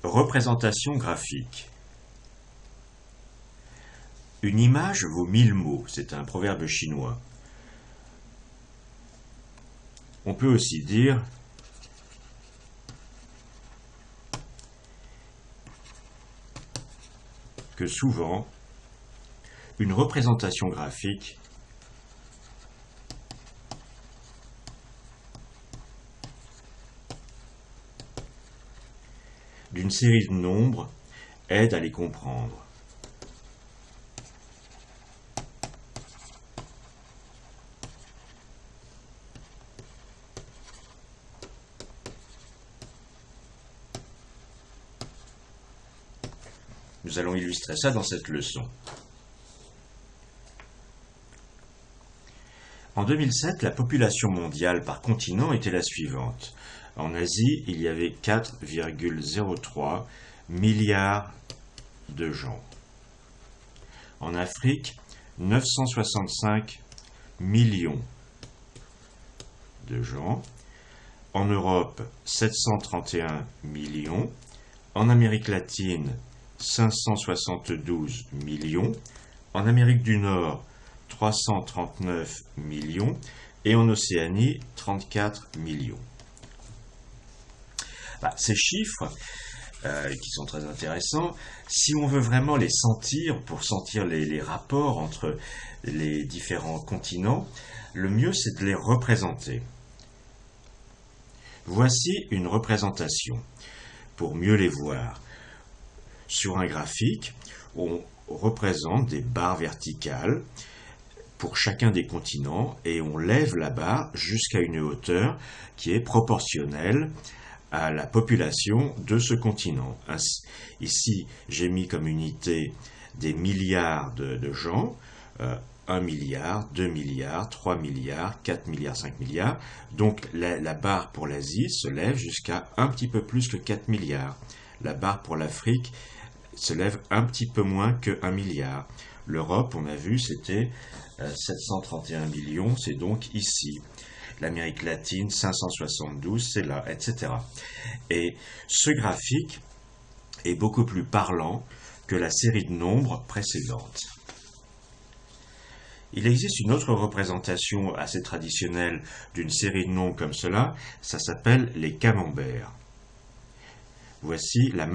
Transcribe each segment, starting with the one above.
Représentation graphique. Une image vaut 1000 mots, c'est un proverbe chinois. On peut aussi dire que souvent, une représentation graphique d'une série de nombres aide à les comprendre. Nous allons illustrer ça dans cette leçon. En 2007, la population mondiale par continent était la suivante. En Asie, il y avait 4,03 milliards de gens. En Afrique, 965 millions de gens. En Europe, 731 millions. En Amérique latine, 572 millions. En Amérique du Nord, 339 millions. Et en Océanie, 34 millions. Ces chiffres, qui sont très intéressants, si on veut vraiment les sentir, pour sentir les rapports entre les différents continents, le mieux c'est de les représenter. Voici une représentation, pour mieux les voir. Sur un graphique, on représente des barres verticales pour chacun des continents et on lève la barre jusqu'à une hauteur qui est proportionnelle à la population de ce continent. Ici, j'ai mis comme unité des milliards de gens, 1 milliard, 2 milliards, 3 milliards, 4 milliards, 5 milliards. Donc la barre pour l'Asie se lève jusqu'à un petit peu plus que 4 milliards. La barre pour l'Afrique se lève un petit peu moins que 1 milliard. L'Europe, on a vu, c'était 731 millions, c'est donc ici. L'Amérique latine, 572, c'est là, etc. Et ce graphique est beaucoup plus parlant que la série de nombres précédente. Il existe une autre représentation assez traditionnelle d'une série de nombres comme cela, ça s'appelle les camemberts. Voici les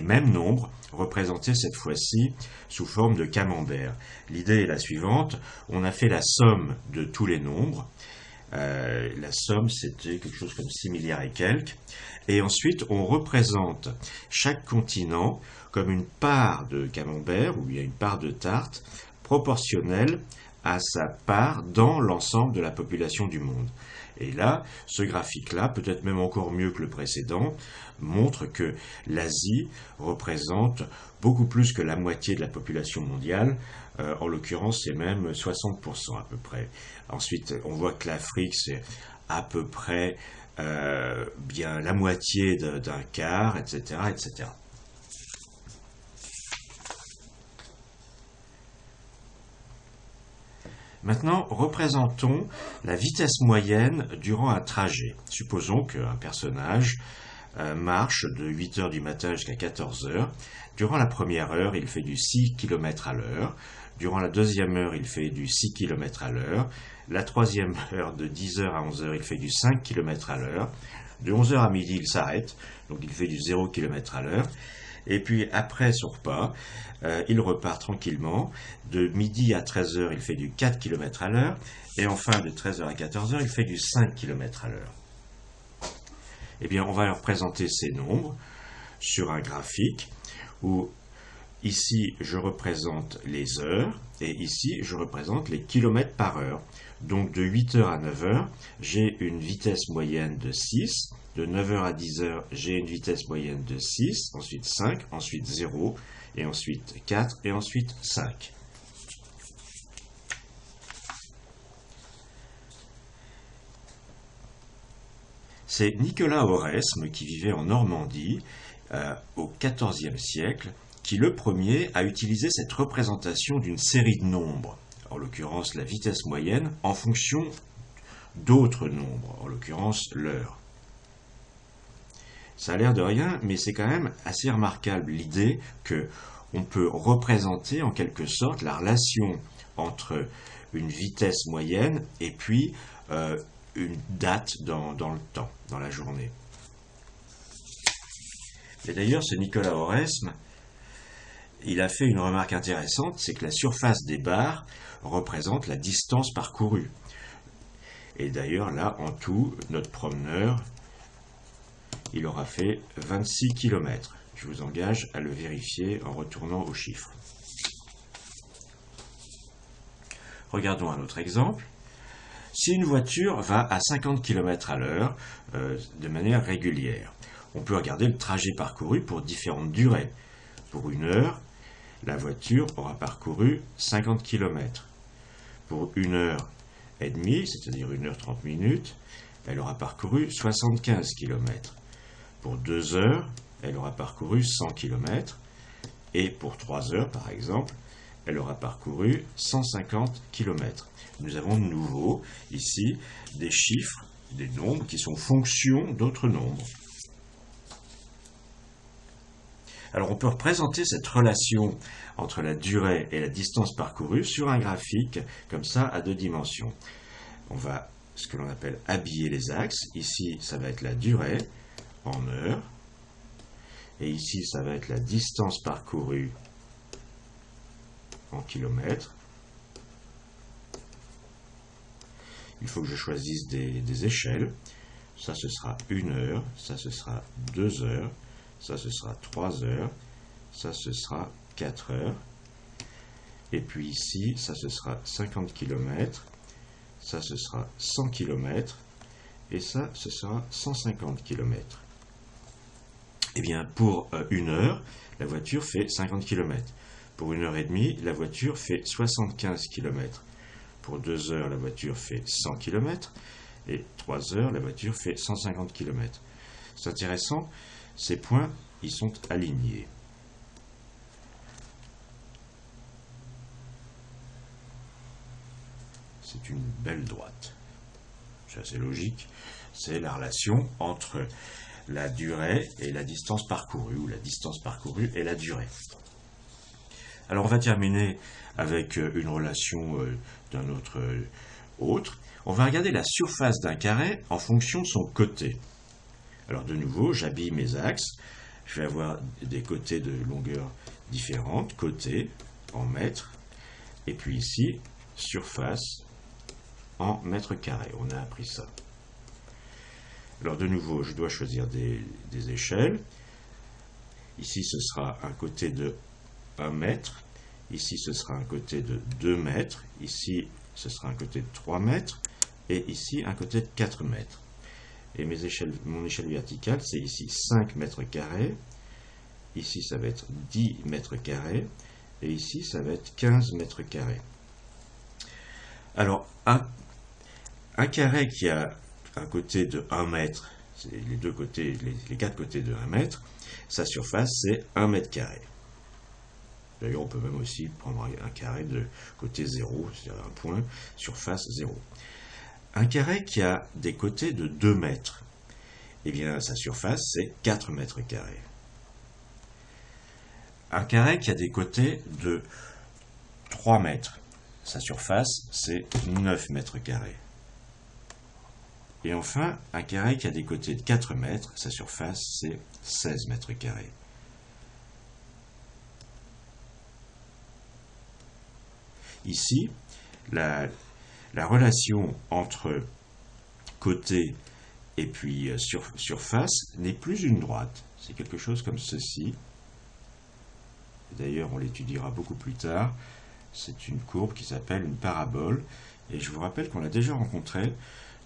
mêmes nombres représentés cette fois-ci sous forme de camembert. L'idée est la suivante, on a fait la somme de tous les nombres. La somme, c'était quelque chose comme 6 milliards et quelques. Et ensuite, on représente chaque continent comme une part de camembert, ou bien une part de tarte, proportionnelle à sa part dans l'ensemble de la population du monde. Et là, ce graphique-là, peut-être même encore mieux que le précédent, montre que l'Asie représente beaucoup plus que la moitié de la population mondiale. En l'occurrence, c'est même 60% à peu près. Ensuite, on voit que l'Afrique, c'est à peu près bien la moitié d'un quart, etc., etc. Maintenant, représentons la vitesse moyenne durant un trajet. Supposons qu'un personnage marche de 8 heures du matin jusqu'à 14 heures. Durant la première heure, il fait du 6 km à l'heure. Durant la deuxième heure, il fait du 6 km à l'heure. La troisième heure, de 10 heures à 11 heures, il fait du 5 km à l'heure. De 11 heures à midi, il s'arrête, donc il fait du 0 km à l'heure. Et puis après son repas, il repart tranquillement. De midi à 13 heures, il fait du 4 km à l'heure. Et enfin, de 13 heures à 14 heures, il fait du 5 km à l'heure. Eh bien, on va représenter ces nombres sur un graphique où ici, je représente les heures et ici, je représente les kilomètres par heure. Donc, de 8 heures à 9 heures, j'ai une vitesse moyenne de 6. De 9 heures à 10 heures, j'ai une vitesse moyenne de 6, ensuite 5, ensuite 0, et ensuite 4, et ensuite 5. C'est Nicolas Oresme, qui vivait en Normandie au XIVe siècle, qui le premier a utilisé cette représentation d'une série de nombres, en l'occurrence la vitesse moyenne, en fonction d'autres nombres, en l'occurrence l'heure. Ça a l'air de rien, mais c'est quand même assez remarquable l'idée que on peut représenter en quelque sorte la relation entre une vitesse moyenne et puis une date dans le temps, dans la journée. Et d'ailleurs, ce Nicolas Oresme, il a fait une remarque intéressante, c'est que la surface des barres représente la distance parcourue. Et d'ailleurs, là, en tout, notre promeneur, il aura fait 26 km. Je vous engage à le vérifier en retournant aux chiffres. Regardons un autre exemple. Si une voiture va à 50 km à l'heure de manière régulière, on peut regarder le trajet parcouru pour différentes durées. Pour une heure, la voiture aura parcouru 50 km. Pour 1h30, c'est-à-dire 1h30 minutes, elle aura parcouru 75 km. Pour 2 heures, elle aura parcouru 100 km. Et pour 3 heures, par exemple, elle aura parcouru 150 km. Nous avons de nouveau ici des chiffres, des nombres qui sont fonction d'autres nombres. Alors on peut représenter cette relation entre la durée et la distance parcourue sur un graphique comme ça à 2 dimensions. On va, ce que l'on appelle, habiller les axes. Ici, ça va être la durée en heures. Et ici, ça va être la distance parcourue en kilomètres. Il faut que je choisisse des échelles. Ça, ce sera 1 heure. Ça, ce sera 2 heures. Ça, ce sera 3 heures. Ça, ce sera 4 heures. Et puis ici, ça, ce sera 50 km. Ça, ce sera 100 km. Et ça, ce sera 150 km. Eh bien, pour 1 heure, la voiture fait 50 km. Pour 1h30, la voiture fait 75 km. Pour 2 heures, la voiture fait 100 km. Et 3 heures, la voiture fait 150 km. C'est intéressant, ces points, ils sont alignés. C'est une belle droite. C'est assez logique. C'est la relation entre la durée et la distance parcourue, ou la distance parcourue et la durée. Alors on va terminer avec une relation d'un autre. On va regarder la surface d'un carré en fonction de son côté. Alors de nouveau, j'habille mes axes. Je vais avoir des côtés de longueur différentes, côtés en mètres, et puis ici, surface en mètres carrés. On a appris ça. Alors de nouveau, je dois choisir des échelles. Ici, ce sera un côté de 1 mètre. Ici, ce sera un côté de 2 mètres. Ici, ce sera un côté de 3 mètres. Et ici, un côté de 4 mètres. Et mon échelle verticale, c'est ici 5 mètres carrés. Ici, ça va être 10 mètres carrés. Et ici, ça va être 15 mètres carrés. Alors, un carré qui a un côté de 1 mètre, c'est les deux côtés, les 4 côtés de 1 mètre, sa surface, c'est 1 mètre carré. D'ailleurs, on peut même aussi prendre un carré de côté 0, c'est-à-dire un point, surface 0. Un carré qui a des côtés de 2 mètres, eh bien, sa surface, c'est 4 mètres carrés. Un carré qui a des côtés de 3 mètres, sa surface, c'est 9 mètres carrés. Et enfin, un carré qui a des côtés de 4 mètres, sa surface, c'est 16 mètres carrés. Ici, la relation entre côté et puis surface n'est plus une droite. C'est quelque chose comme ceci. D'ailleurs, on l'étudiera beaucoup plus tard. C'est une courbe qui s'appelle une parabole. Et je vous rappelle qu'on l'a déjà rencontrée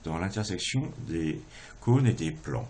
dans l'intersection des cônes et des plans.